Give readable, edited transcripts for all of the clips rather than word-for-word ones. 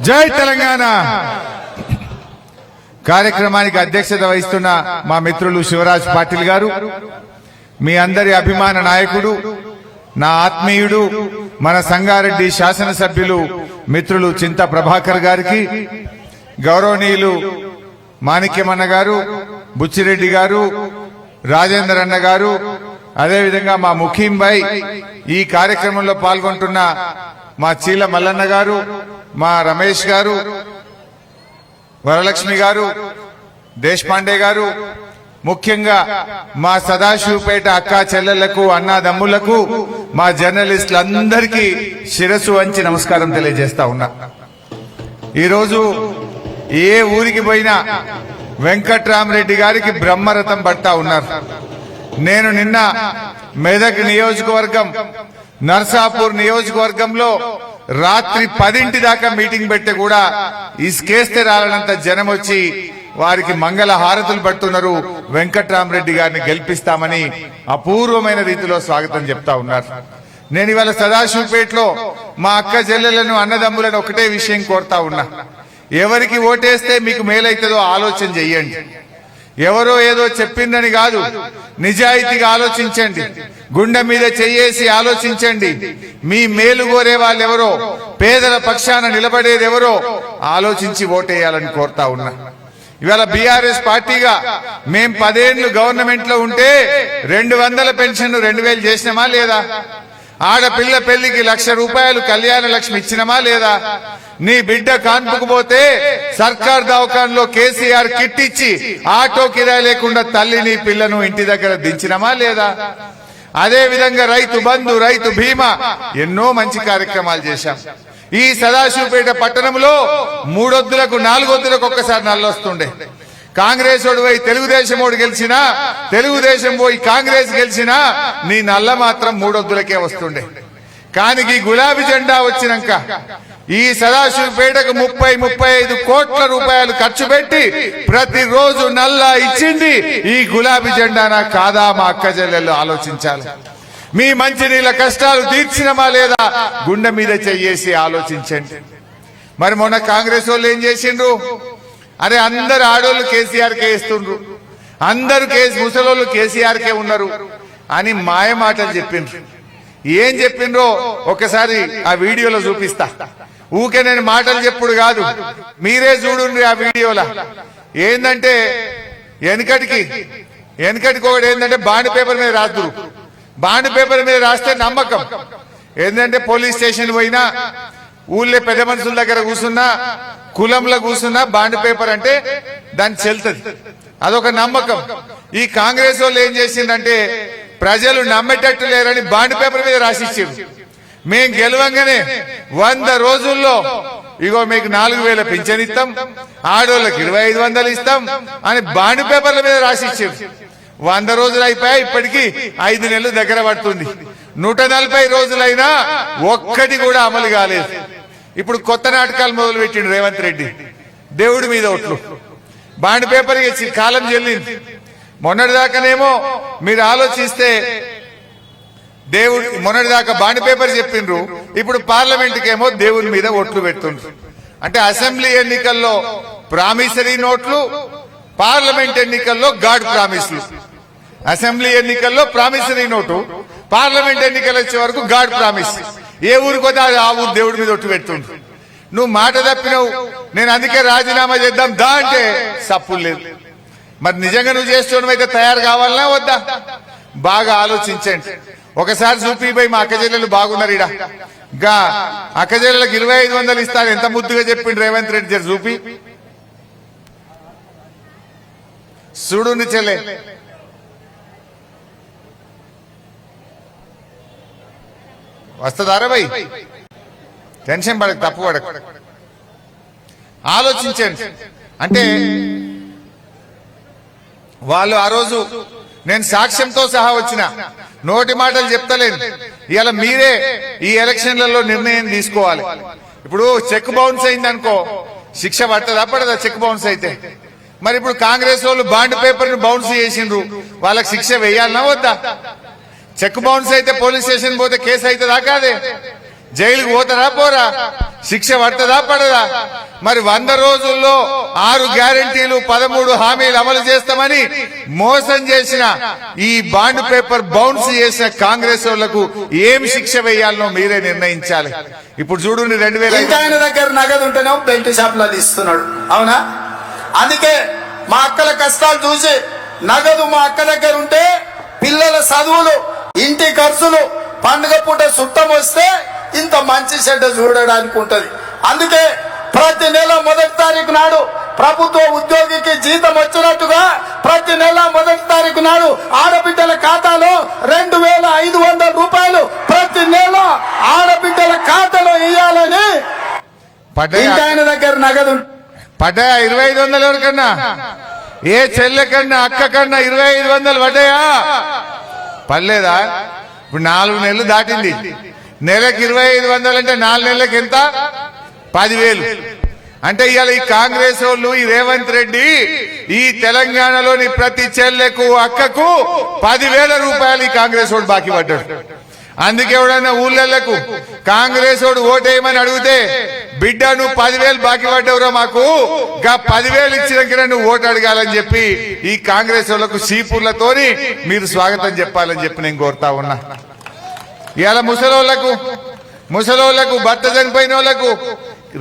జై తెలంగాణ కార్యక్రమానికి అధ్యక్షత వహిస్తున్న మా మిత్రులు శివరాజ్ పాటిల్ గారు, మీ అందరి అభిమాన నాయకుడు, నా ఆత్మీయుడు, మన సంగారెడ్డి శాసనసభ్యులు మిత్రులు చింత ప్రభాకర్ గారికి, గౌరవనీయులు మాణిక్యమన్న గారు, బుచ్చిరెడ్డి గారు, రాజేందర్ అన్న గారు, అదేవిధంగా మా ముఖీం భాయ్, ఈ కార్యక్రమంలో పాల్గొంటున్న మా చీల మల్లన్న గారు, మా రమేష్ గారు, వరలక్ష్మి గారు, దేశపాండే గారు, ముఖ్యంగా మా సదాశివపేట అక్క చెల్లెళ్లకు, అన్నాదమ్ములకు, మా జర్నలిస్టులందరికీ శిరస్సు వంచి నమస్కారం తెలియజేస్తా ఉన్నా. ఈరోజు ఏ ఊరికి పోయినా వెంకట్రామరెడ్డి గారికి బ్రహ్మరథం పడతా ఉన్నారు. నేను నిన్న మెదక్ నియోజకవర్గం, నర్సాపూర్ నియోజకవర్గంలో రాత్రి 10 దాకా మీటింగ్ పెట్టి కూడా ఇసుకేస్తే రాలనంత జనం వచ్చి వారికి మంగళ హారతులు పడుతున్నారు. వెంకట్రామరెడ్డి గారిని గెలిపిస్తామని అపూర్వమైన రీతిలో స్వాగతం చెప్తా ఉన్నారు. నేను ఇవాళ సదాశివపేటలో మా అక్క చెల్లెలను, అన్నదమ్ములను ఒకటే విషయం కోరుతా ఉన్నా. ఎవరికి ఓటేస్తే మీకు మేలైతుందో ఆలోచన చెయ్యండి. ఎవరో ఏదో చెప్పిందని కాదు, నిజాయితీగా ఆలోచించండి, గుండె మీద చెయ్యేసి ఆలోచించండి. మీ మేలు కోరే వాళ్ళెవరో, పేదల పక్షాన నిలబడేదెవరో ఆలోచించి ఓటేయాలని కోరుతా ఉన్నా. ఇవాళ బీఆర్ఎస్ పార్టీగా మేం 10 ఏళ్లు గవర్నమెంట్ లో ఉంటే 200 పెన్షన్ 2000 చేసినామా లేదా? ఆడపిల్ల పెళ్లికి 1,00,000 రూపాయలు కళ్యాణ లక్ష్మి ఇచ్చినమా లేదా? నీ బిడ్డ కాన్పుకు పోతే సర్కార్ దవాఖానలో కేసీఆర్ కిట్ ఇచ్చి ఆటో కిరాయి లేకుండా తల్లిని పిల్లను ఇంటి దగ్గర దించినమా లేదా? అదే విధంగా రైతు బంధు, రైతు బీమా, ఎన్నో మంచి కార్యక్రమాలు చేశాం. ఈ సదాశివపేట పట్టణంలో 3 వద్దులకు 4 వద్దులకు ఒక్కసారి నల్లొస్తుండే. కాంగ్రెస్ ఓడి పోయి తెలుగుదేశం ఓడి గెలిచినా, తెలుగుదేశం పోయి కాంగ్రెస్ గెలిచినా నీ నల్ల మాత్రం 3 వద్దులకే వస్తుండే. కానీ ఈ గులాబీ జెండా వచ్చినాక ఈ సదాశివపేటకు 30-35 కోట్ల రూపాయలు ఖర్చు పెట్టి ప్రతిరోజు నల్ల ఇచ్చింది ఈ గులాబీ జెండానా కాదా? మా అక్క చెల్లెళ్ళు ఆలోచించాలి. మీ మంచినీళ్ళ కష్టాలు తీర్చినమా లేదా? గుండె మీద చెయ్యేసి ఆలోచించండి. మరి మొన్న కాంగ్రెస్ వాళ్ళు ఏం చేసిండ్రు? అరే అందరు ఆడోళ్ళు కేసీఆర్కే ఇస్తుండ్రు, అందరు ముసలోళ్ళు కేసీఆర్కే ఉన్నారు అని మాయ మాటలు చెప్పిండ్రు. ఏం చెప్పిండ్రో ఒకసారి ఆ వీడియోలో చూపిస్తా. ఊకే నేను మాటలు చెప్పుడు కాదు, మీరే చూడుండ్రి ఆ వీడియోలో. ఏందంటే వెనకటికి ఒకటి ఏంటంటే బాండ్ పేపర్ మీద రాస్తురు. బాండ్ పేపర్ మీద రాస్తే నమ్మకం. ఏంటంటే పోలీస్ స్టేషన్ పోయినా, ఊళ్ళో పెద్ద మనుషుల దగ్గర కూర్చున్నా, కులంలో కూర్చున్నా బాండ్ పేపర్ అంటే దాన్ని చెల్తది, అదొక నమ్మకం. ఈ కాంగ్రెస్ వాళ్ళు ఏం చేసిందంటే ప్రజలు నమ్మేటట్టు లేరని బాండ్ పేపర్ మీద రాసిచ్చారు. మేం గెలవంగానే 100 రోజుల్లో ఇగో మీకు 4,000 పింఛన్ ఇస్తాం, ఆడోళ్ళకి 2,500 ఇస్తాం అని బాండ్ పేపర్ల మీద రాసిచ్చారు. 100 రోజులు అయిపోయాయి, ఇప్పటికీ 5 నెలలు దగ్గర పడుతుంది. 140 రోజులైనా ఒక్కటి కూడా అమలు కాలేదు. ఇప్పుడు కొత్త నాటకాలు మొదలు పెట్టిండు రేవంత్ రెడ్డి. దేవుడి మీద ఒట్లు, బాండ్ పేపర్ ఇచ్చి కాలం చెల్లింది. మొన్నటిదాకానేమో మీరు ఆలోచిస్తే మొన్నటిదాకా బాండ్ పేపర్ చెప్పిండ్రు, ఇప్పుడు పార్లమెంట్కేమో దేవుని మీద ఓట్లు పెడుతుండ్రు. అంటే అసెంబ్లీ ఎన్నికల్లో ప్రామిసరీ నోట్లు, పార్లమెంట్ ఎన్నికల్లో గాడ్ ప్రామిస్లు. అసెంబ్లీ ఎన్నికల్లో ప్రామిసరీ నోటు, పార్లమెంట్ ఎన్నికలు వచ్చే వరకు గాడ్ ప్రామిస్. ఏ ఊరికి పోతే ఆ ఊరు దేవుడి మీద ఒట్టు పెడుతుండ్రు. నువ్వు మాట తప్పినవు, నేను అందుకే రాజీనామా చేద్దాం దా అంటే సప్పులు లేదు. మరి నిజంగా నువ్వు చేస్తున్నావు అయితే తయారు కావాలన్నా వద్దా? బాగా ఆలోచించండి. ఒకసారి చూపిపోయి మా అక్క చెల్లెలు బాగున్నారు. ఇడా ఇంకా అక్క చెల్లెలకు 2,500 ఇస్తాను ఎంత ముద్దుగా చెప్పిండు రేవంత్ రెడ్డి. జర చూపి చూడు చెల్లె. వస్తుందారా భయ్? టెన్షన్ పడక, తప్పు పడక, ఆలోచించండి. అంటే వాళ్ళు ఆ రోజు నేను సాక్ష్యంతో సహా వచ్చిన, నోటి మాటలు చెప్తలేను. ఇవాళ మీరే ఈ ఎలక్షన్లలో నిర్ణయం తీసుకోవాలి. ఇప్పుడు చెక్ బౌన్స్ అయిందనుకో, శిక్ష పడదా? చెక్ బౌన్స్ అయితే మరి ఇప్పుడు కాంగ్రెస్ వాళ్ళు బాండ్ పేపర్ ను బౌన్స్ చేసిండ్రు, వాళ్ళకి శిక్ష వేయాలన్నా వద్దా? చెక్ బౌన్స్ అయితే పోలీస్ స్టేషన్ పోతే కేసు అవుతుందా కాదే? జైలుకు పోతారా పోరా, శిక్ష పడుతుందా పడదా? మరి 100 రోజుల్లో 6 గ్యారెంటీలు 13 హామీలు అమలు చేస్తామని మోసం చేసిన ఈ బాండ్ పేపర్ బౌన్స్ చేసిన కాంగ్రెస్ వాళ్లకు ఏం శిక్ష వేయాలనో మీరే నిర్ణయించాలి. ఇప్పుడు చూడు 2005 ఆయన దగ్గర నగదు ఉంటేనే బెల్ట్ షాప్లలో ఇస్తున్నాడు, అవునా? అందుకే మా అక్కల కష్టాలు చూసి నగదు మా అక్క దగ్గర ఉంటే పిల్లల చదువులు, ఇంటి ఖర్చులు, పండుగ పూట చుట్టం వస్తే ఇంత మంచి చెడ్డ చూడడానికి ఉంటది. అందుకే ప్రతి నెల 1వ తారీఖు నాడు ప్రభుత్వ ఉద్యోగికి జీతం వచ్చినట్టుగా ప్రతి నెల 1వ తారీఖు నాడు ఆడబిడ్డల ఖాతాలో 2500 రూపాయలు ప్రతి నెల ఆడబిడ్డల ఖాతాలో వేయాలని ఆయన దగ్గర నగదు పడ్డాయా? 2500 ఎవరికన్నా, ఏ చెల్లె కన్నా అక్క కన్నా 2500 పడ్డాయా? పర్లేదా? ఇప్పుడు 4 నెలలు దాటింది. నెలకు 2500 అంటే 4 నెలలకు ఎంత? 10,000. అంటే ఇవాళ ఈ కాంగ్రెస్ వాళ్ళు, ఈ రేవంత్ రెడ్డి ఈ తెలంగాణలోని ప్రతి చెల్లెకు అక్కకు 10,000 రూపాయలు ఈ కాంగ్రెస్ వాడు బాకీ పడ్డాడు. అందుకే ఎవడన్నా ఊళ్ళకు కాంగ్రెస్ వాడు ఓటేయమని అడిగితే, బిడ్డ నువ్వు 10,000 బాకీ పడ్డవురా, మాకు గా 10,000 ఇచ్చినాక నువ్వు ఓటు అడగాలని చెప్పి ఈ కాంగ్రెస్ వాళ్లకు సీపుర్లతోని మీరు స్వాగతం చెప్పాలని చెప్పి నేను కోరుతా ఉన్నా. ఇవాళ ముసలోళ్లకు భర్త చనిపోయిన వాళ్లకు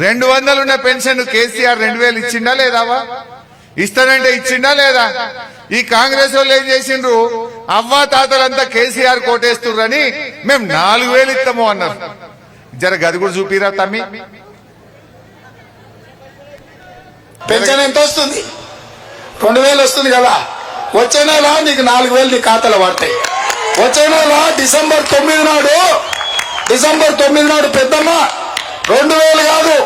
200 ఉన్న పెన్షన్ కేసీఆర్ 2,000 ఇచ్చిండా లేదావా? ఇస్తానంటే ఇచ్చిండా లేదా? ఈ కాంగ్రెస్ వాళ్ళు ఏం చేసిండ్రు, అవ్వా తాతలంతా కేసీఆర్ కోటేస్తుర్రని మేము 4,000 ఇస్తాము అన్నారు. జర గది కూడా చూపిరా తమ్మి. పెన్షన్ ఎంత వస్తుంది? 2,000 వస్తుంది కదా. వచ్చే నెల నీకు 4,000 నీ ఖాతాలో పడతాయి. వచ్చే నెల డిసెంబర్ 9 నాడు పెద్దమ్మ 2,000 కాదు,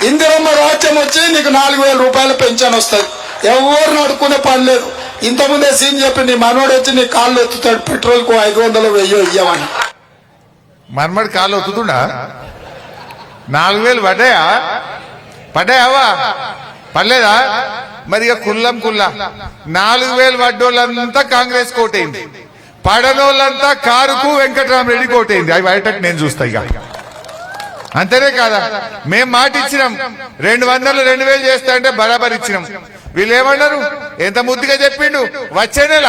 ఇందిరమ్మ రాజ్యం వచ్చి నీకు 4,000 రూపాయల పెన్షన్ వస్తుంది. ఎవరు నడుకునే పని లేదు. ఇంతకుముందే సీన్ చెప్పి నీ మనోడు వచ్చి నీ కాళ్ళు ఎత్తుతాడు, పెట్రోల్ కు 500 1000 ఇయ్యమని. మనమడి కాళ్ళు ఎత్తుతుండా? 4,000 పడ్డాయావా? పర్లేదా? మరి ఇక కుల్లం 4,000 పడ్డోళ్ళంతా కాంగ్రెస్ కోటైంది, పడనోళ్ళంతా కారుకు వెంకటరామరెడ్డి కోటైంది. అవి బయటకు నేను చూస్తా. ఇక అంతేనే కాదా? మేం మాట ఇచ్చినాం, 200 2,000 చేస్తా అంటే బరాబర్ ఇచ్చినాం. వీళ్ళు ఏమన్నారు? ఎంత ముద్దుగా చెప్పిండు, వచ్చే నెల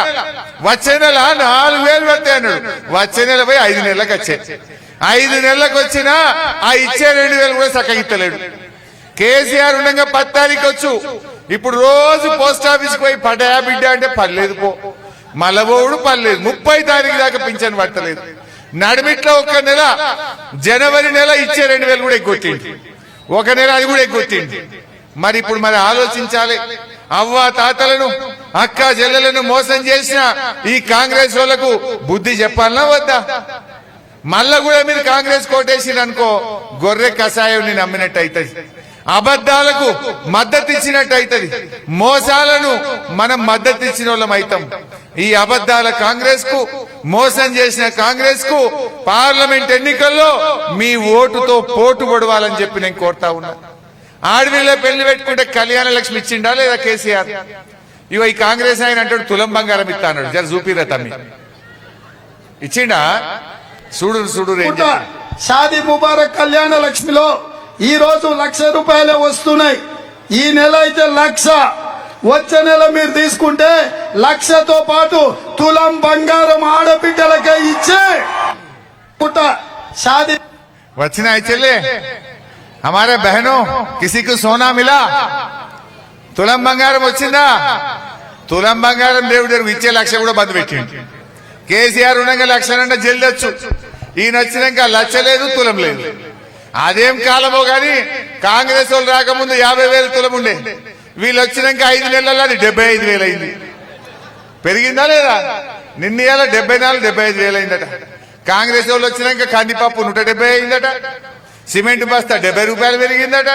4,000 పడతాయి అన్నాడు. వచ్చే నెల పోయి 5 నెలలకు వచ్చాయి. 5 నెలలకు వచ్చినా ఆ ఇచ్చే 2,000 కూడా చక్కగిత్తలేడు. కేసీఆర్ ఉండగా 10 తారీఖు వచ్చు. ఇప్పుడు రోజు పోస్ట్ ఆఫీస్కి పోయి పడ్డాయా బిడ్డ అంటే పర్లేదు పో, మలబోవుడు పర్లేదు. 30 తారీఖు దాకా పింఛన్ పడతలేదు. నడిమిట్లో ఒక నెల జనవరి నెల ఇచ్చే 2,000 కూడా ఎగ్గొట్టింది. ఒక నెల అది కూడా ఎగ్గొట్టింది. మరి ఇప్పుడు మరి ఆలోచించాలి. అవ్వ తాతలను, అక్క చెల్లెలను మోసం చేసిన ఈ కాంగ్రెస్ వాళ్లకు బుద్ధి చెప్పాలనా వద్దా? మళ్ళా కూడా మీరు కాంగ్రెస్ కోటేసిరనుకో గొర్రె కషాయం నమ్మినట్టు అవుతుంది, అబద్ధాలకు మద్దతు ఇచ్చినట్టు అవుతుంది, మోసాలను మనం మద్దతు ఇచ్చిన వాళ్ళం అవుతాం. ఈ అబద్ధాల కాంగ్రెస్ కు, మోసం చేసిన కాంగ్రెస్ కు పార్లమెంట్ ఎన్నికల్లో మీ ఓటుతో పోటు పడవాలని చెప్పి నేను కోరుతా ఉన్నా. ఆడవిలో పెళ్లి పెట్టుకుంటే కళ్యాణ లక్ష్మి ఇచ్చిండా లేదా కేసీఆర్? ఇవ ఈ కాంగ్రెస్ ఆయన అంటాడు తులం బంగారం ఇస్తా అన్నాడు. జర చూపిరా తమ్మి, ఇచ్చిండా? చూడు షాదీ ముబారక్ కళ్యాణ లక్ష్మిలో ఈ రోజు 1,00,000 రూపాయలే వస్తున్నాయి. ఈ నెల అయితే 1,00,000. వచ్చే నెల మీరు తీసుకుంటే 1,00,000తో పాటు తులం బంగారం ఆడబిడ్డలకే ఇచ్చే షాదీ వచ్చిన చెల్లె हमारे बहनों किसी को सोना मिला? తులం బంగారం వచ్చిందా? తులం బంగారం దేవుడు ఇచ్చే 1,00,000 కూడా బంద్ పెట్టిండు. కేసీఆర్ ఉండగా 1,00,000 అంటే జల్దొచ్చు, ఈయన వచ్చినాక 1,00,000 లేదు, తులం లేదు. అదేం కాలమో గాని కాంగ్రెస్ వాళ్ళు రాకముందు 50,000 తులం ఉండే, వీళ్ళు వచ్చినాక 5 నెలల్లో అది 75,000 అయింది. పెరిగిందా లేదా? నిన్న 74 75,000 అయిందట. కాంగ్రెస్ వాళ్ళు వచ్చినాక కందిపప్పు 170 అయిందట, సిమెంట్ బస్తా 70 రూపాయలు పెరిగిందట,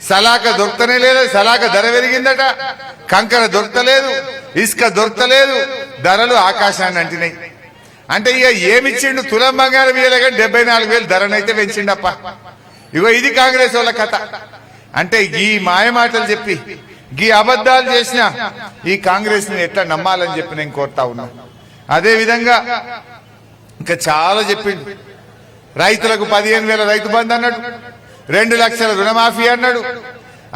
సలాక దొరకనే లేదు, సలాక ధర పెరిగిందట, కంకర దొరకలేదు, ఇసుక దొరకలేదు, ధరలు ఆకాశాన్ని అంటినాయి. అంటే ఇక ఏమిచ్చిండు? తులం బంగారం ఇయ్యలే కానీ 74,000 ధరనైతే పెంచిండప్ప. ఇగో ఇది కాంగ్రెస్ వాళ్ళ కథ. అంటే ఈ మాయ మాటలు చెప్పి ఈ అబద్ధాలు చేసిన ఈ కాంగ్రెస్ ని ఎట్లా నమ్మాలని చెప్పి నేను కోరుతా ఉన్నా. అదే విధంగా ఇంకా చాలా చెప్పిండు. రైతులకు 15,000 రైతు బంధు అన్నాడు, 2 లక్షల రుణమాఫీ అన్నాడు,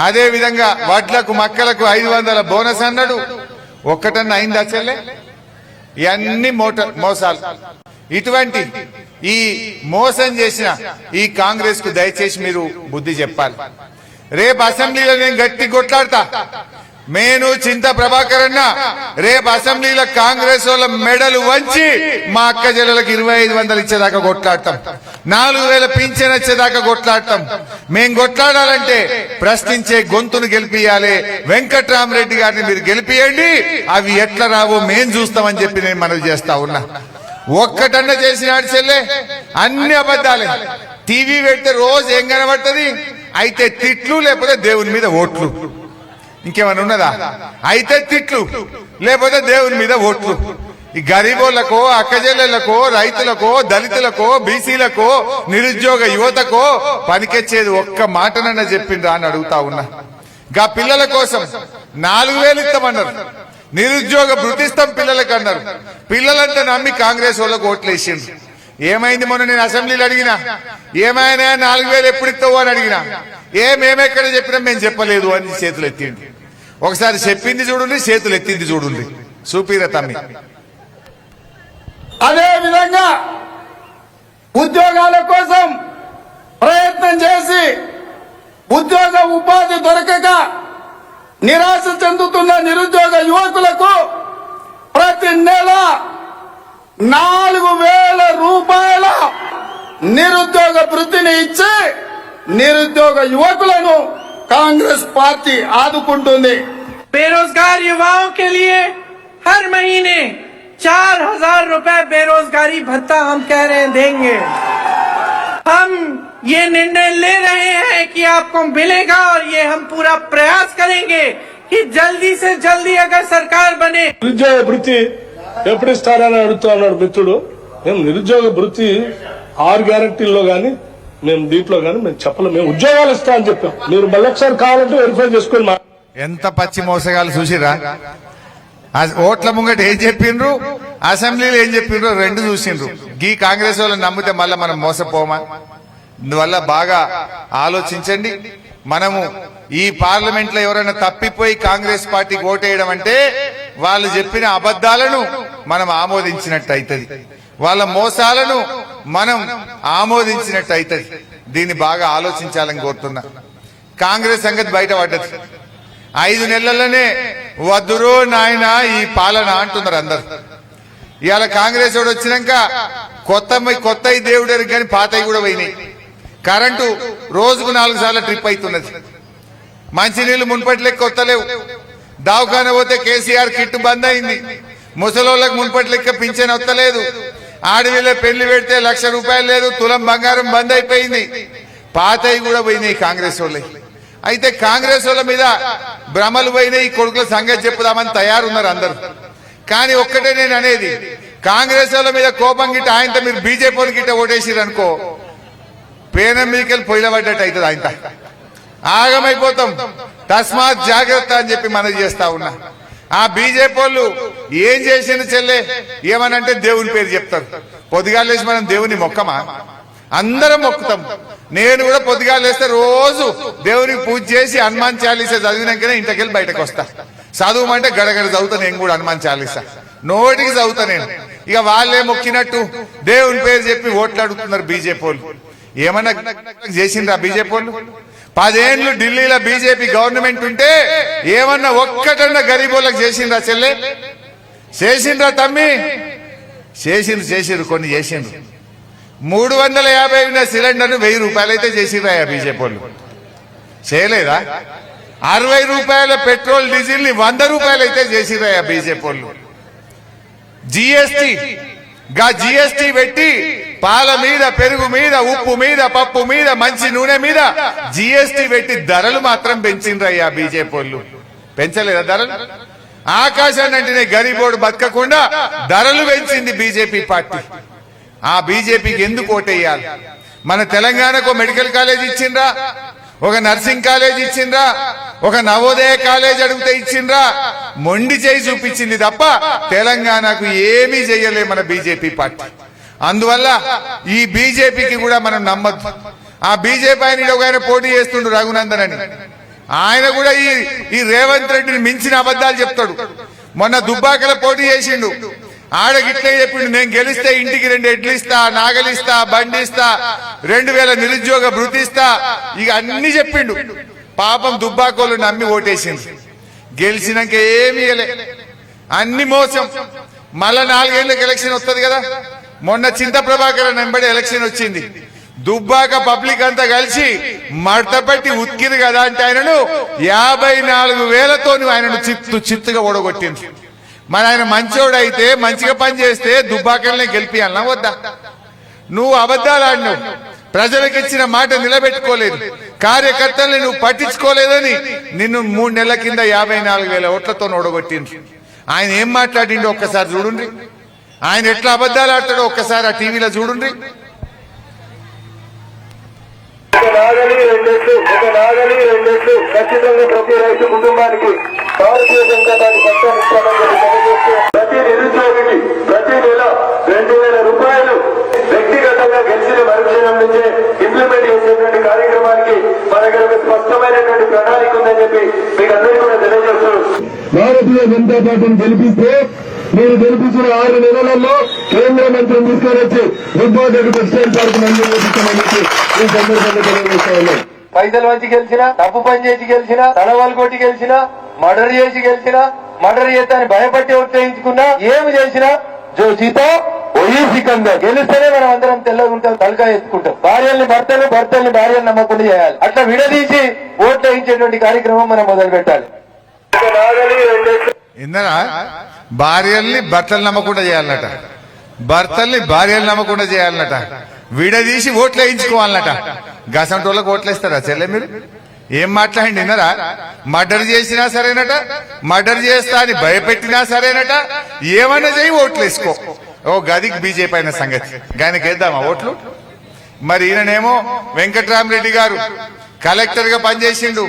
అదే విధంగా వడ్లకు మక్కలకు 500 బోనస్ అన్నాడు. ఒక్కటన్నా అయిందా చెల్లె? ఇవన్నీ మోసాలు. ఇటువంటి ఈ మోసం చేసిన ఈ కాంగ్రెస్ కు దయచేసి మీరు బుద్ధి చెప్పాలి. రేపు అసెంబ్లీలో నేను గట్టి కొట్లాడతా. నేను చింత ప్రభాకర్ అన్న రేపు అసెంబ్లీలో కాంగ్రెస్ వాళ్ళ మెడలు వంచి మా అక్క చెల్లెలకు 2,500 ఇచ్చేదాకా కొట్లాడతాం, 4,000 పింఛన్ వచ్చేదాకా కొట్లాడతాం. మేం కొట్లాడాలంటే ప్రశ్నించే గొంతును గెలిపియాలి. వెంకట్రామరెడ్డి గారిని మీరు గెలిపియండి, అవి ఎట్లా రావో మేం చూస్తామని చెప్పి నేను మనవి చేస్తా ఉన్నా. ఒక్కటన్నా చేసినాడు చెల్లె, అన్ని అబద్ధాలే. టీవీ పెడితే రోజు ఏం కనబడుతుంది? అయితే తిట్లు, లేకపోతే దేవుని మీద ఓట్లు. ఇంకేమైనా ఉన్నదా? అయితే తిట్లు, లేకపోతే దేవుని మీద ఓట్లు. ఈ గరీబోళ్లకో, అక్కజెల్లెళ్లకో, రైతులకో, దళితులకో, బీసీలకో, నిరుద్యోగ యువతకో పనికొచ్చేది ఒక్క మాటనన్నా చెప్పిండ్రా అని అడుగుతా ఉన్నా. గా పిల్లల కోసం 4,000 ఇస్తామన్నారు, నిరుద్యోగ భృతిస్తాం పిల్లలకు అన్నారు. పిల్లలంతా నమ్మి కాంగ్రెస్ వాళ్ళకు ఓట్లు వేసిండ్రు. ఏమైంది? మొన్న నేను అసెంబ్లీలో అడిగినా, ఏమైనా 4,000 ఎప్పుడు ఇస్తావు అని అడిగినా, మేమెక్కడ చెప్పినా మేము చెప్పలేదు అని చేతులు ఎత్తింది. ఒకసారి చెప్పింది చూడండి, చేతులు ఎత్తింది చూడండి. చూపిరా తమ్మి. అదే విధంగా ఉద్యోగాల కోసం ప్రయత్నం చేసి ఉద్యోగ ఉపాధి దొరకక నిరాశ చెందుతున్న నిరుద్యోగ యువకులకు ప్రతి నెల 4,000 రూపాయల నిరుద్యోగ వృత్తిని ఇచ్చి నిరుద్యోగ యువకులను కాంగ్రెస్ పార్టీ ఆదుకుంటుంది. बेरोजगार युवाओं के लिए हर महीने 4,000 रुपए बेरोजगारी भत्ता हम कह रहे हैं देंगे. हम ये निर्णय ले रहे हैं कि आपको मिलेगा और ये हम पूरा प्रयास करेंगे कि जल्दी से जल्दी अगर सरकार बने. నిరుద్యోగ భృతి ఎప్పుడు ఇస్తారని అడుగుతా ఉన్నాడు మిత్రుడు. మేము నిరుద్యోగ భృతి 6 గ్యారంటీల్లో గానీ మేము దీంట్లో గానీ మేము చెప్పలేము. మేము ఉద్యోగాలు ఇస్తా అని చెప్పాం. మీరు మళ్ళీ ఒకసారి కావాలంటే వెరిఫై చేసుకొని ఎంత పచ్చి మోసగాలు చూసిరా? ఓట్ల ముంగట ఏం చెప్పిండ్రు, అసెంబ్లీలో ఏం చెప్పిండ్రు, రెండు చూసిండ్రు. గీ కాంగ్రెస్ వాళ్ళని నమ్మితే మళ్ళా మనం మోసపోమా? అందువల్ల బాగా ఆలోచించండి. మనము ఈ పార్లమెంట్ లో ఎవరైనా తప్పిపోయి కాంగ్రెస్ పార్టీకి ఓటేయడం అంటే వాళ్ళు చెప్పిన అబద్ధాలను మనం ఆమోదించినట్టు అవుతుంది, వాళ్ళ మోసాలను మనం ఆమోదించినట్టు అవుతుంది. దీన్ని బాగా ఆలోచించాలని కోరుతున్నా. కాంగ్రెస్ సంగతి బయట పడ్డది. 5 నెలల్లోనే వద్దురో నాయన ఈ పాలన అంటున్నారు అందరు. ఇవాళ కాంగ్రెస్ వాడు వచ్చినాక కొత్త దేవుడు కానీ పాతవి కూడా పోయినాయి. కరెంటు రోజుకు 4 సార్లు ట్రిప్ అవుతున్నది. మంచినీళ్లు మున్పటి లెక్క కొత్తలేవు. దవాఖాన పోతే కేసీఆర్ కిట్ బంద్ అయింది. ముసలోళ్ళకి మున్పటి లెక్క పింఛన్ వస్తలేదు. ఆడవిలో పెళ్లి పెడితే 1,00,000 రూపాయలు లేదు. తులం బంగారం బంద్ అయిపోయింది. పాతవి కూడా పోయినాయి కాంగ్రెస్ వాళ్ళకి. అయితే కాంగ్రెస్ వాళ్ళ మీద భ్రమలు పోయినాయి. ఈ కొడుకుల సంగతి చెప్పుదామని తయారున్నారు అందరు. కానీ ఒక్కటే నేను అనేది, కాంగ్రెస్ వాళ్ళ మీద కోపం గిట్ట ఆయనతో మీరు బీజేపీ గిట్ట ఓటేసిరు అనుకో, పేనం మీకెళ్ళి పొయ్యిలబడ్డట్టు అవుతుంది. ఆయన ఆగమైపోతాం. తస్మాత్ జాగ్రత్త అని చెప్పి మనవి చేస్తా ఉన్నా. ఆ బీజేపీ వాళ్ళు ఏం చేసిన చెల్లె ఏమనంటే దేవుని పేరు చెప్తారు. పొద్దుగాలేసి మనం దేవుని మొక్కమా? అందరం మొక్కుతాం. నేను కూడా పొద్దుగాలేస్తే రోజు దేవునికి పూజ చేసి హనుమాన్ చాలీసా చదివినాకనే ఇంటికెళ్ళి బయటకు వస్తా. చదువుమంటే గడగడ చదువుతా. నేను కూడా హనుమాన్ చాలీసా నోటికి చదువుతా నేను. ఇక వాళ్ళే మొక్కినట్టు దేవుని పేరు చెప్పి ఓట్లు అడుగుతున్నారు బీజేపీ వాళ్ళు. ఏమన్నా చేసిండ్రా బీజేపీ వాళ్ళు? 10 ఏళ్లు ఢిల్లీలో బీజేపీ గవర్నమెంట్ ఉంటే ఏమన్నా ఒక్కటన్నా గరీబోళ్ళకి చేసిండ్రా చెల్లె? చేసిండ్రా తమ్మి? చేసిండ్రు కొన్ని చేసిండ్రు. 350 ఉన్న సిలిండర్ 1000 రూపాయలు అయితే చేసిండ్రా బీజేపీ వాళ్ళు? చేయలేదా? 60 రూపాయల పెట్రోల్ డీజిల్ ని 100 రూపాయలు అయితే చేసిండ్రా బీజేపీ వాళ్ళు? జిఎస్టీ పెట్టి పాల మీద, పెరుగు మీద, ఉప్పు మీద, పప్పు మీద, మంచి నూనె మీద జిఎస్టీ పెట్టి ధరలు మాత్రం పెంచిండ్రయ్యా బీజేపీ వాళ్ళు. పెంచలేదా ధరలు? ఆకాశాన్ని అంటే గరీబోడు బతకకుండా ధరలు పెంచింది బీజేపీ పార్టీ. ఆ బీజేపీకి ఎందుకు ఓటేయాలి? మన తెలంగాణకు మెడికల్ కాలేజ్ ఇచ్చిండ్రా, ఒక నర్సింగ్ కాలేజ్ ఇచ్చిండ్రా, ఒక నవోదయ కాలేజ్ అడిగితే ఇచ్చిండ్రా? మొండి చేయి చూపించింది తప్ప తెలంగాణకు ఏమీ చెయ్యలే మన బీజేపీ పార్టీ. అందువల్ల ఈ బీజేపీకి కూడా మనం నమ్మద్దు. ఆ బీజేపీ ఆయన పోటీ చేస్తుండు రఘునందన్ అని, ఆయన కూడా ఈ రేవంత్ రెడ్డిని మించిన అబద్ధాలు చెప్తాడు. మొన్న దుబ్బాకల పోటీ చేసిండు, ఆడగిట్లే చెప్పిండు, నేను గెలిస్తే ఇంటికి 2 ఎడ్లు ఇస్తా, నాగలిస్తా, బండి ఇస్తా, 2000 నిరుద్యోగ భృతి ఇస్తా, ఇక అన్ని చెప్పిండు. పాపం దుబ్బాకోలు నమ్మి ఓటేసింది. గెలిచినాక ఏమీ ఇయ్యలే, అన్ని మోసం. మళ్ళా 4 ఏళ్ళకి ఎలక్షన్ వస్తుంది కదా. మొన్న చింత ప్రభాకర్ వెంబడి ఎలక్షన్ వచ్చింది. దుబ్బాక పబ్లిక్ అంతా కలిసి మడతపెట్టి ఉతికిరు కదా అంటే ఆయనను 54,000తో ఆయనను చిత్తుగా ఓడగొట్టింది. మరి ఆయన మంచోడైతే మంచిగా పని చేస్తే దుబ్బాకల్నే గెలిపియాలనా వద్దా? నువ్వు అబద్ధాలు ఆడినావు, ప్రజలకు ఇచ్చిన మాట నిలబెట్టుకోలేదు, కార్యకర్తల్ని నువ్వు పట్టించుకోలేదని నిన్ను 3 నెలల కింద 54,000 ఓట్లతో ఓడగొట్టింది. ఆయన ఏం మాట్లాడిండో ఒక్కసారి చూడండి, ఆయన ఎట్లా అబద్ధాలు ఆడతాడో ఒక్కసారి ఆ టీవీలో చూడండి. రెండేళ్లు ఖచ్చితంగా ప్రతి రైతు కుటుంబానికి భారతీయ జనతా పార్టీ పక్షాన్ని తెలియజేస్తూ ప్రతి నిరుద్యోగికి ప్రతి నెల 2,000 రూపాయలు వ్యక్తిగతంగా గెలిచిన మరుక్షణం నుంచే ఇంప్లిమెంట్ చేసేటువంటి కార్యక్రమానికి మన దగ్గర ఒక స్పష్టమైనటువంటి ప్రణాళిక ఉందని చెప్పి మీకు అందరికీ కూడా తెలియజేస్తూ భారతీయ జనతా పార్టీని గెలిపిస్తే మీరు గెలిపించిన 6 నెలలలో కేంద్ర మంత్రిని తీసుకొని వచ్చి దుబ్బాకకు టెక్స్టైల్ పార్క్ మంజూరు చేస్తామని చెప్పి ఈ సందర్భంగా తెలియజేస్తా ఉన్నాం. పైసలు మంచి గెలిచినా, తప్పు పని చేసి గెలిచినా, తడవాళ్ళు కొట్టి గెలిచినా, మర్డర్ చేసి గెలిచినా, మర్డర్ చేస్తాని భయపట్టి ఓట్లేయించుకున్నా, ఏమి చేసినా జో జీతా ఒయ్యి సికంగా గెలిస్తేనే మనం అందరం తెల్లగా ఉంటాం, తలకాయ ఎత్తుకుంటాం. భార్యల్ని భర్తలు, భర్తల్ని భార్యలు నమ్మకుండా చేయాలి. అట్లా విడదీసి ఓట్లేయించేటువంటి కార్యక్రమం మనం మొదలు పెట్టాలి. ఇందరా భార్యల్ని భర్తలు నమ్మకుండా చేయాలన్నట, భర్తల్ని భార్యలు నమ్మకుండా చేయాలన్నట, విడదీసి ఓట్లు వేయించుకోవాలన్నట. గసంటోళ్ళకి ఓట్లేస్తారా చెల్లె? మీరు ఏం మాట్లాడండి విన్నరా? మర్డర్ చేసినా సరేనట, మర్డర్ చేస్తా అని భయపెట్టినా సరేనట, ఏమన్నా చేయి ఓట్లు వేసుకో. ఓ గదికి బీజేపీ అయిన సంగతి, ఆయనకి వేద్దామా ఓట్లు? మరి ఈయననేమో వెంకట్రామరెడ్డి గారు కలెక్టర్ గా పనిచేసిండు,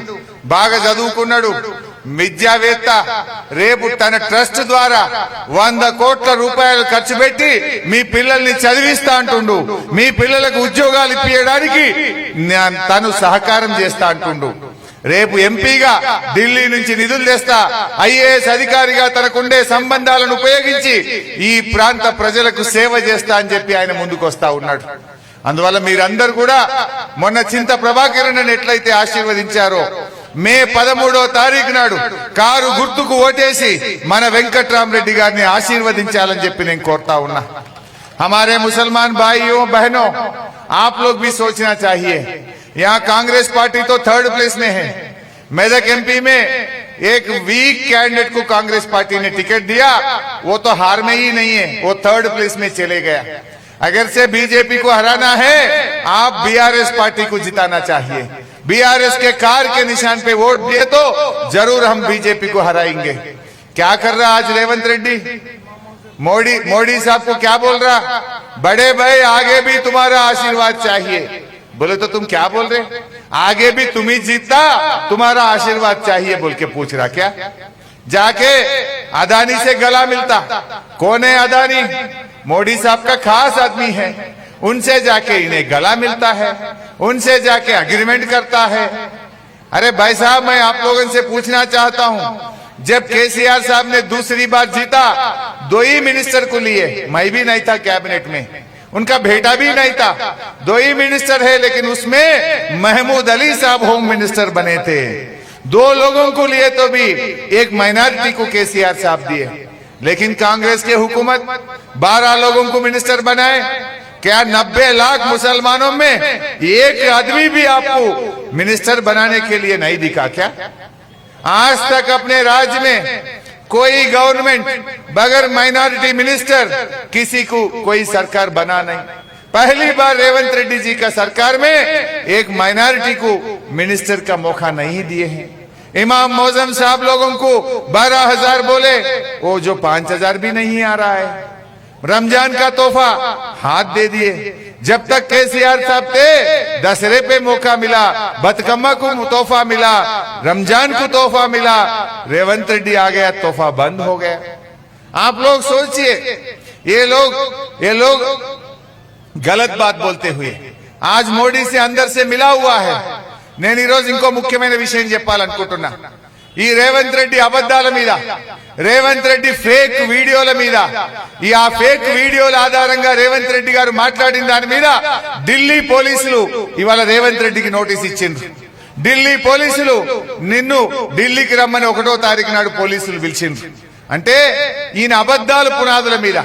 బాగా చదువుకున్నాడు, విద్యావేత్త. రేపు తన ట్రస్ట్ ద్వారా 100 కోట్ల రూపాయలు ఖర్చు పెట్టి మీ పిల్లల్ని చదివిస్తా అంటుండు, మీ పిల్లలకు ఉద్యోగాలు ఇప్పించడానికి తను సహకారం చేస్తా అంటుండు. రేపు ఎంపీగా ఢిల్లీ నుంచి నిధులు తెస్తా, ఐఏఎస్ అధికారిగా తనకుండే సంబంధాలను ఉపయోగించి ఈ ప్రాంత ప్రజలకు సేవ చేస్తా అని చెప్పి ఆయన ముందుకు వస్తా ఉన్నాడు. అందువల్ల మీరందరూ కూడా మొన్న చింత ప్రభాకరన్ ఎట్లయితే ఆశీర్వదించారో, మే 13వ తారీఖు నాడు కారు గుర్తుకు ఓటేసి మన వెంకట్రామరెడ్డి గారిని ఆశీర్వదించాలని చెప్పి నేను కోరుతా ఉన్నా. हमारे मुसलमान भाइयों बहनों, आप लोग भी सोचना चाहिए, यहाँ कांग्रेस पार्टी तो 3rd प्लेस में है. मेदक एमपी में एक वीक कैंडिडेट को कांग्रेस पार्टी ने टिकट दिया, वो तो हार में ही नहीं है, वो 3rd प्लेस में चले गया. अगर से बीजेपी को हराना है, आप बीआरएस पार्टी को जिताना चाहिए. बीआरएस के कार के निशान पे वोट दिए तो जरूर हम बीजेपी को हराएंगे. क्या कर रहा आज रेवंत रेड्डी? मोदी साहब को क्या बोल रहा? बड़े भाई आगे भी तुम्हारा आशीर्वाद चाहिए. बोले तो तुम क्या बोल रहे? आगे भी तुम ही जीतता, तुम्हारा आशीर्वाद चाहिए बोल के पूछ रहा. क्या जाके अदानी से गला मिलता? कौन है अदानी? मोदी साहब का खास आदमी है, उनसे जाके इन्हें गला मिलता है, उनसे जाके अग्रीमेंट करता है. अरे भाई साहब, मैं आप लोगों से पूछना चाहता हूं, जब केसीआर साहब ने दूसरी बार जीता 2 ही मिनिस्टर को लिए, मैं भी नहीं था कैबिनेट में, उनका बेटा भी नहीं था, 2 ही मिनिस्टर है, लेकिन उसमें महमूद अली साहब होम मिनिस्टर बने थे. 2 लोगों को लिए तो भी एक माइनॉरिटी को केसीआर साहब दिए. लेकिन कांग्रेस की हुकूमत 12 लोगों को मिनिस्टर बनाए. क्या 90 लाख मुसलमानों में एक आदमी भी आपको मिनिस्टर बनाने के लिए नहीं दिखा? क्या आज तक अपने राज्य में कोई गवर्नमेंट बगैर माइनॉरिटी मिनिस्टर किसी को कोई सरकार बना नहीं. पहली बार रेवंत रेड्डी जी का सरकार में एक माइनॉरिटी को मिनिस्टर का मौका नहीं दिए हैं. इमाम मौजम साहब लोगों को 12,000 बोले, वो जो 5,000 भी नहीं आ रहा है. रमजान का तोहफा हाथ दे दिए. जब तक केसीआर साहब थे दशहरे पे मौका मिला, बतकम्मा को तोहफा मिला, रमजान को तोहफा मिला. रेवंत रेड्डी आ गया, तोहफा बंद हो गया. आप लोग सोचिए, ये लोग गलत बात बोलते हुए आज मोदी से अंदर से मिला हुआ है। నేను ఈ రోజు ఇంకో ముఖ్యమైన విషయం చెప్పాలనుకుంటున్నా। ఈ రేవంత్ రెడ్డి అబద్ధాల మీద, రేవంత్ రెడ్డి ఫేక్ వీడియోల మీద, ఆ ఫేక్ వీడియోల ఆధారంగా రేవంత్ రెడ్డి గారు మాట్లాడిన దాని మీద ఢిల్లీ పోలీసులు ఇవాళ రేవంత్ రెడ్డికి నోటీస్ ఇచ్చిండ్రు। ఢిల్లీ పోలీసులు నిన్ను ఢిల్లీకి రమ్మని 1వ తారీఖు నాడు పోలీసులు పిలిచిండ్రు। అంటే ఈయన అబద్ధాలు పునాదుల మీద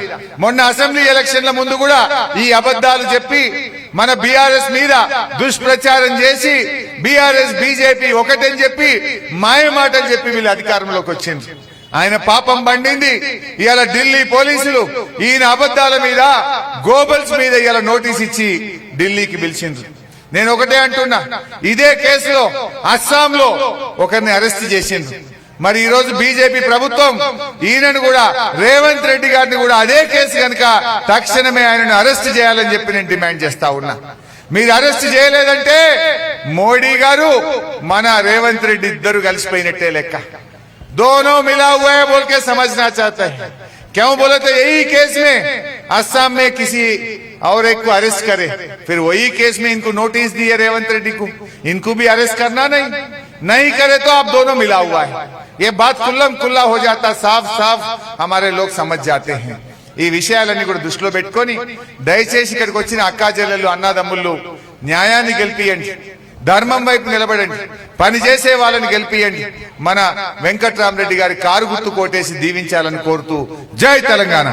మొన్న అసెంబ్లీ ఎలక్షన్ల ముందు కూడా ఈ అబద్ధాలు చెప్పి మన బీఆర్ఎస్ మీద దుష్ప్రచారం చేసి బీఆర్ఎస్ బీజేపీ ఒకటని చెప్పి మాయ మాటలు చెప్పి వీళ్ళు అధికారంలోకి వచ్చింది। ఆయన పాపం పండింది। ఇవాళ ఢిల్లీ పోలీసులు ఈయన అబద్ధాల మీద గోబల్స్ మీద ఇవాళ నోటీస్ ఇచ్చి ఢిల్లీకి పిలిచిండ్రు। నేను ఒకటే అంటున్నా, ఇదే కేసులో అస్సాంలో ఒకరిని అరెస్ట్ చేసిండ్రు। మరి ఈ రోజు బీజేపీ ప్రభుత్వం ఈయనను కూడా రేవంత్ రెడ్డి గారిని కూడా అదే కేసు కనుక తక్షణమే ఆయనను అరెస్ట్ చేయాలని చెప్పి నేను డిమాండ్ చేస్తా ఉన్నా। మీరు అరెస్ట్ చేయలేదంటే మోడీ గారు మన రేవంత్ రెడ్డి ఇద్దరు కలిసిపోయినట్టే లెక్క। दोनों मिला हुआ है बोल के समझना चाहता है। क्यों बोले तो यही केस में असम में किसी और एक को अरेस्ट करे, फिर वही केस में इनको नोटिस दिए रेवंत रेड्डी को, इनको भी अरेस्ट करना नहीं करे तो आप दोनों मिला हुआ है। ये बात खुल्लम खुल्ला हो जाता, साफ साफ हमारे लोग समझ जाते हैं। ఈ విషయాలన్నీ కూడా దృష్టిలో పెట్టుకొని దయచేసి ఇక్కడికి వచ్చిన అక్కా చెల్లెళ్ళు అన్నదమ్ముళ్ళు న్యాయాన్ని గెలిపియండి, ధర్మం వైపు నిలబడండి, పని చేసే వాళ్ళని గెలిపియండి, మన వెంకట్రామరెడ్డి గారి కారు గుర్తు కోటేసి దీవించాలని కోరుతూ జై తెలంగాణ।